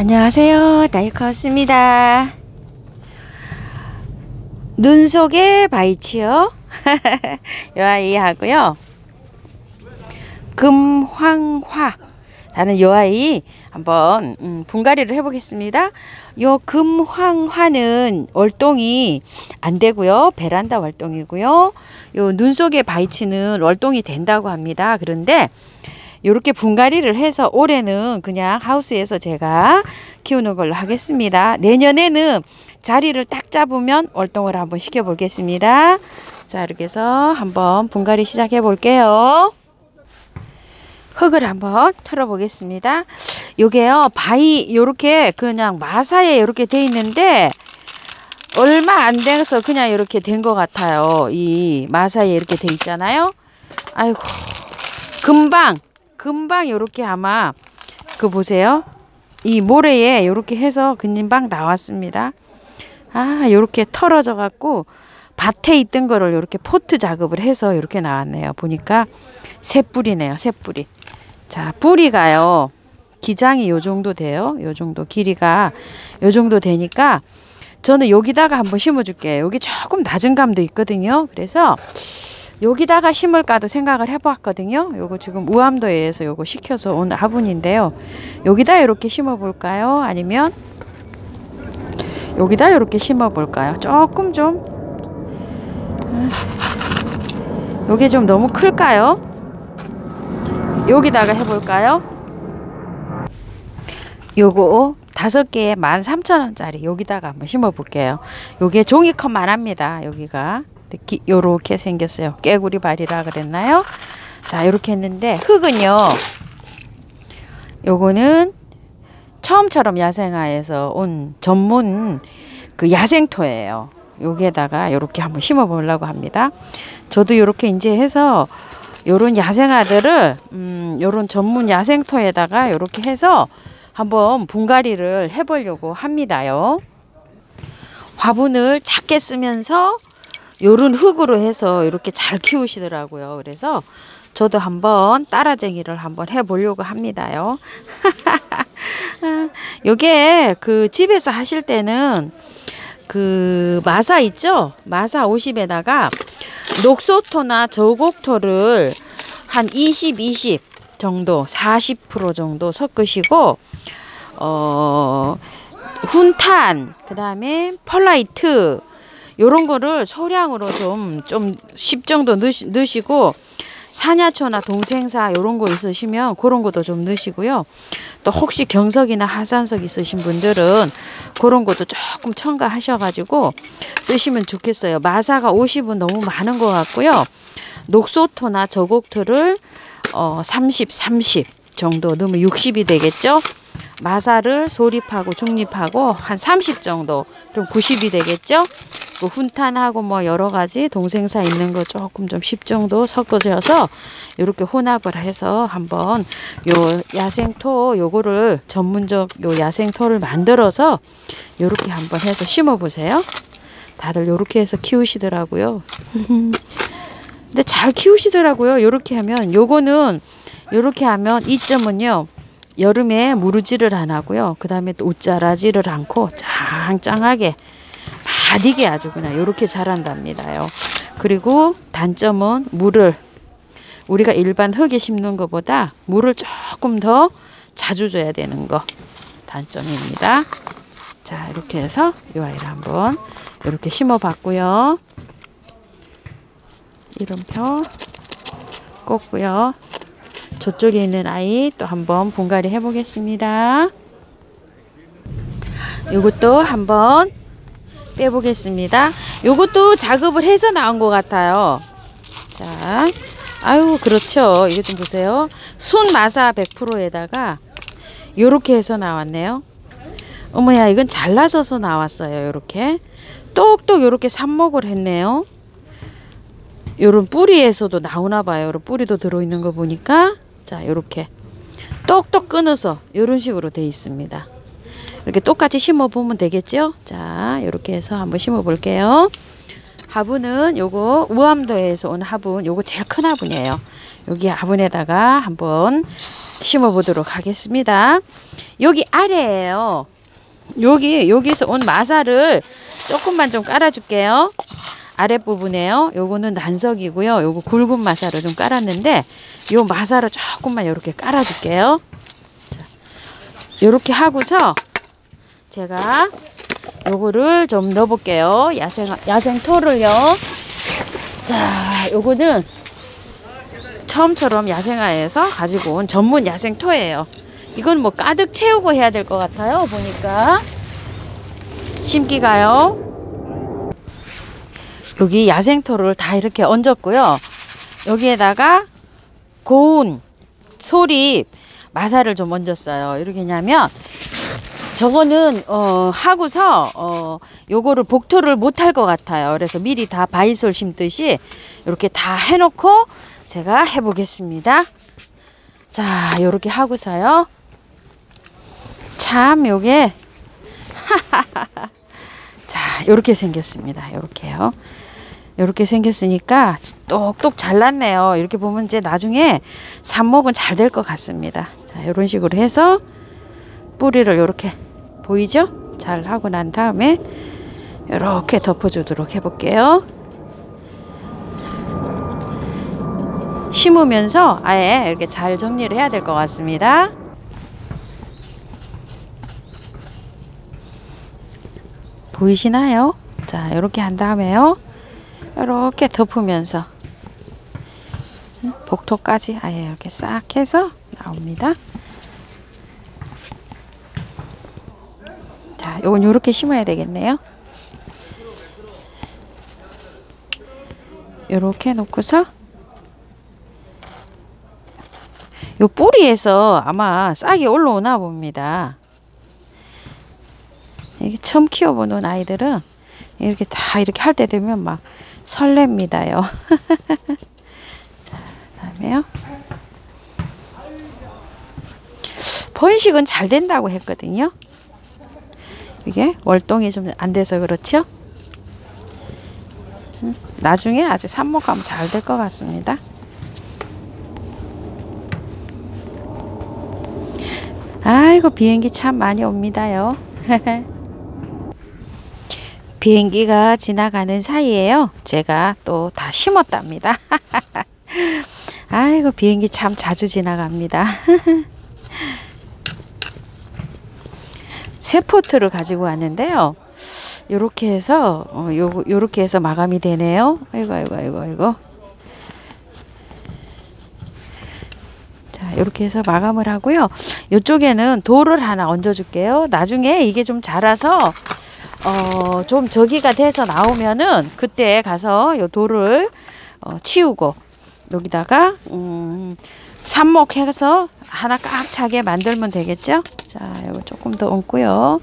안녕하세요, 다이커스입니다. 눈 속의 바이치요. 이 아이 하고요, 금황화 라는 이 아이 한번 분갈이를 해보겠습니다. 요 금황화는 월동이 안 되고요, 베란다 월동이고요. 요 눈 속의 바이치는 월동이 된다고 합니다. 그런데 이렇게 분갈이를 해서 올해는 그냥 하우스에서 제가 키우는 걸로 하겠습니다. 내년에는 자리를 딱 잡으면 월동을 한번 시켜 보겠습니다. 자, 이렇게 해서 한번 분갈이 시작해 볼게요. 흙을 한번 털어 보겠습니다. 요게요, 바위 요렇게 그냥 마사에 이렇게 돼 있는데 얼마 안 돼서 그냥 이렇게 된 것 같아요. 이 마사에 이렇게 돼 있잖아요. 아이고, 금방 요렇게 아마 그 보세요, 이 모래에 요렇게 해서 금방 나왔습니다. 아, 요렇게 털어져 갖고 밭에 있던 거를 요렇게 포트 작업을 해서 요렇게 나왔네요. 보니까 새 뿌리네요, 새 뿌리. 자, 뿌리가요, 기장이 요 정도 돼요. 요 정도 길이가 요 정도 되니까 저는 여기다가 한번 심어 줄게요. 여기 조금 낮은 감도 있거든요. 그래서 여기다가 심을까도 생각을 해봤거든요. 요거 지금 우암도에서 요거 시켜서 온 화분인데요. 여기다 이렇게 심어 볼까요? 아니면 여기다 이렇게 심어 볼까요? 조금 좀 요게 좀 너무 클까요? 여기다가 해볼까요? 요거 5개에 13,000원짜리 여기다가 한번 심어 볼게요. 요게 종이컵만 합니다. 여기가 요렇게 생겼어요. 깨구리 발이라 그랬나요? 자, 요렇게 했는데 흙은요, 요거는 처음처럼 야생화에서 온 전문 그 야생토예요. 여기에다가 요렇게 한번 심어 보려고 합니다. 저도 요렇게 이제 해서 요런 야생화들을 요런 전문 야생토에다가 요렇게 해서 한번 분갈이를 해 보려고 합니다요. 화분을 작게 쓰면서 요런 흙으로 해서 이렇게 잘 키우시더라고요. 그래서 저도 한번 따라쟁이를 한번 해보려고 합니다요. 요게 그 집에서 하실 때는 그 마사 있죠? 마사 50에다가 녹소토나 저곡토를 한 20 정도, 40% 정도 섞으시고 훈탄, 그 다음에 펄라이트 요런 거를 소량으로 좀 10 정도 넣으시고, 사냐초나 동생사 요런 거 있으시면 그런 것도 좀 넣으시고요. 또 혹시 경석이나 하산석 있으신 분들은 그런 것도 조금 첨가하셔가지고 쓰시면 좋겠어요. 마사가 50은 너무 많은 것 같고요. 녹소토나 저곡토를 30 정도 넣으면 60이 되겠죠. 마사를 소립하고 중립하고 한 30 정도, 그럼 90이 되겠죠. 그 훈탄하고 뭐 여러 가지 동생사 있는 거 조금 좀 10 정도 섞어져서 이렇게 혼합을 해서 한번 요 야생토 요거를 전문적 요 야생토를 만들어서 요렇게 한번 해서 심어 보세요. 다들 요렇게 해서 키우시더라고요. 근데 잘 키우시더라고요. 요렇게 하면, 요거는 요렇게 하면 이점은요, 여름에 무르지를 안 하고요. 그 다음에 또 옷자라지를 않고 짱짱하게 마디게 아주 그냥 요렇게 자란답니다요. 그리고 단점은 물을 우리가 일반 흙에 심는 것보다 물을 조금 더 자주 줘야 되는 거 단점입니다. 자, 이렇게 해서 이 아이를 한번 이렇게 심어 봤고요. 이름표 꽂고요. 저쪽에 있는 아이 또 한번 분갈이 해 보겠습니다. 요것도 한번 빼보겠습니다. 요것도 작업을 해서 나온 것 같아요. 자, 아유, 그렇죠. 이거 좀 보세요. 순 마사 100%에다가 요렇게 해서 나왔네요. 어머야, 이건 잘라져서 나왔어요. 요렇게 똑똑 요렇게 삽목을 했네요. 요런 뿌리에서도 나오나 봐요. 요런 뿌리도 들어있는 거 보니까. 자, 요렇게 똑똑 끊어서 요런 식으로 돼 있습니다. 이렇게 똑같이 심어 보면 되겠죠. 자, 요렇게 해서 한번 심어 볼게요. 화분은 요거 우암도에서 온 화분, 요거 제일 큰 화분이에요. 여기 화분에다가 한번 심어 보도록 하겠습니다. 여기 아래에요. 여기서 온 마사를 조금만 좀 깔아 줄게요. 아랫부분에요. 요거는 난석이고요. 요거 굵은 마사를 좀 깔았는데 요 마사를 조금만 이렇게 깔아 줄게요. 요렇게 하고서 제가 요거를 좀 넣어 볼게요. 야생토를요. 자, 요거는 처음처럼 야생화에서 가지고 온 전문 야생토예요. 이건 뭐 가득 채우고 해야 될 것 같아요. 보니까 심기가요. 여기 야생토를 다 이렇게 얹었고요. 여기에다가 고운 소립 마사를 좀 얹었어요. 이렇게냐면 저거는 하고서 요거를 복토를 못 할 것 같아요. 그래서 미리 다 바이솔 심듯이 이렇게 다 해놓고 제가 해보겠습니다. 자, 요렇게 하고서요. 참 요게 자, 요렇게 생겼습니다. 요렇게요. 요렇게 생겼으니까 똑똑 잘났네요. 이렇게 보면 이제 나중에 삽목은 잘 될 것 같습니다. 자, 요런 식으로 해서 뿌리를 요렇게 보이죠? 잘 하고 난 다음에 요렇게 덮어주도록 해볼게요. 심으면서 아예 이렇게 잘 정리를 해야 될 것 같습니다. 보이시나요? 자, 이렇게 한 다음에요. 이렇게 덮으면서 복토까지 아예 이렇게 싹 해서 나옵니다. 자, 요건 이렇게 심어야 되겠네요. 이렇게 놓고서 요 뿌리에서 아마 싹이 올라오나 봅니다. 이게 처음 키워보는 아이들은 이렇게 다 이렇게 할 때 되면 막 설렙니다요. 자, 그다음에요. 번식은 잘 된다고 했거든요. 이게 월동이 좀 안 돼서 그렇죠. 나중에 아주 삽목하면 잘 될 것 같습니다. 아이고, 비행기 참 많이 옵니다요. 비행기가 지나가는 사이에요. 제가 또 다 심었답니다. 아이고, 비행기 참 자주 지나갑니다. 새 포트를 가지고 왔는데요. 요렇게 해서 요렇게 해서 마감이 되네요. 아이고. 자, 요렇게 해서 마감을 하고요. 요쪽에는 돌을 하나 얹어 줄게요. 나중에 이게 좀 자라서 좀 저기가 돼서 나오면은 그때 가서 요 돌을 치우고 여기다가 삽목해서 하나 꽉 차게 만들면 되겠죠. 자, 이거 조금 더 얹고요.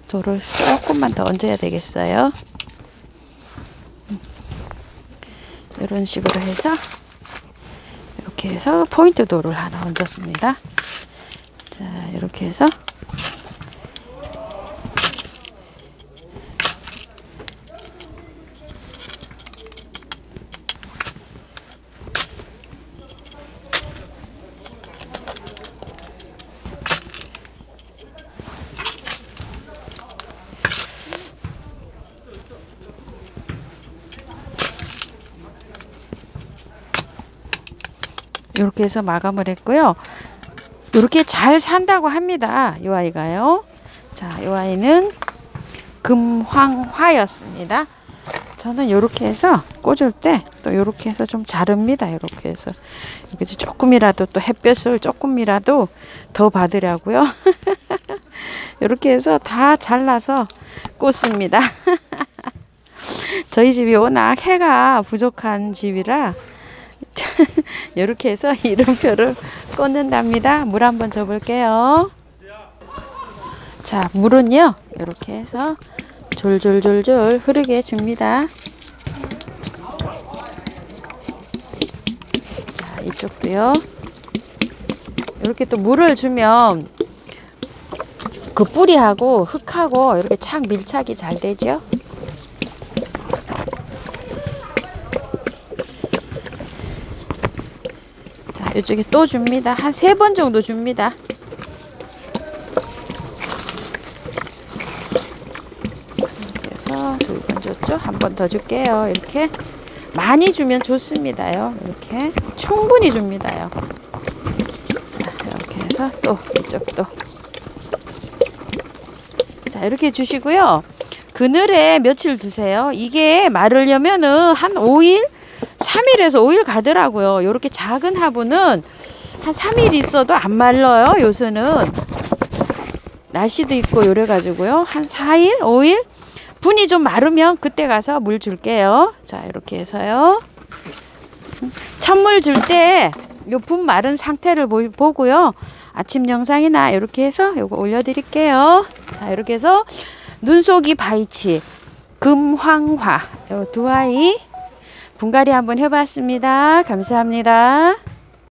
돌을 조금만 더 얹어야 되겠어요. 이런 식으로 해서 이렇게 해서 포인트 돌을 하나 얹었습니다. 자, 이렇게 해서 이렇게 해서 마감을 했고요. 이렇게 잘 산다고 합니다. 이 아이가요. 자, 이 아이는 금황화였습니다. 저는 이렇게 해서 꽂을 때 또 이렇게 해서 좀 자릅니다. 이렇게 해서 이렇게 조금이라도 또 햇볕을 조금이라도 더 받으려고요. 이렇게 해서 다 잘라서 꽂습니다. 저희 집이 워낙 해가 부족한 집이라 이렇게 해서 이름표를 꽂는답니다. 물 한번 줘볼게요. 자, 물은요 이렇게 해서 졸졸졸졸 흐르게 줍니다. 자, 이쪽도요. 이렇게 또 물을 주면 그 뿌리하고 흙하고 이렇게 착 밀착이 잘 되죠. 이쪽에 또 줍니다. 한 3번 정도 줍니다. 이렇게 해서 2번 줬죠. 한 번 더 줄게요. 이렇게 많이 주면 좋습니다요. 이렇게 충분히 줍니다요. 자, 이렇게 해서 또 이쪽도. 자, 이렇게 주시고요. 그늘에 며칠 두세요. 이게 마르려면은 한 5일, 3일에서 5일 가더라고요. 요렇게 작은 화분은 한 3일 있어도 안 말라요. 요새는 날씨도 있고 요래 가지고요. 한 4일, 5일 분이 좀 마르면 그때 가서 물 줄게요. 자, 이렇게 해서요. 첫물 줄 때 요 분 마른 상태를 보고요. 아침 영상이나 이렇게 해서 요거 올려드릴게요. 자, 이렇게 해서 눈속이 바이치, 금황화 요 2아이 분갈이 한번 해봤습니다. 감사합니다.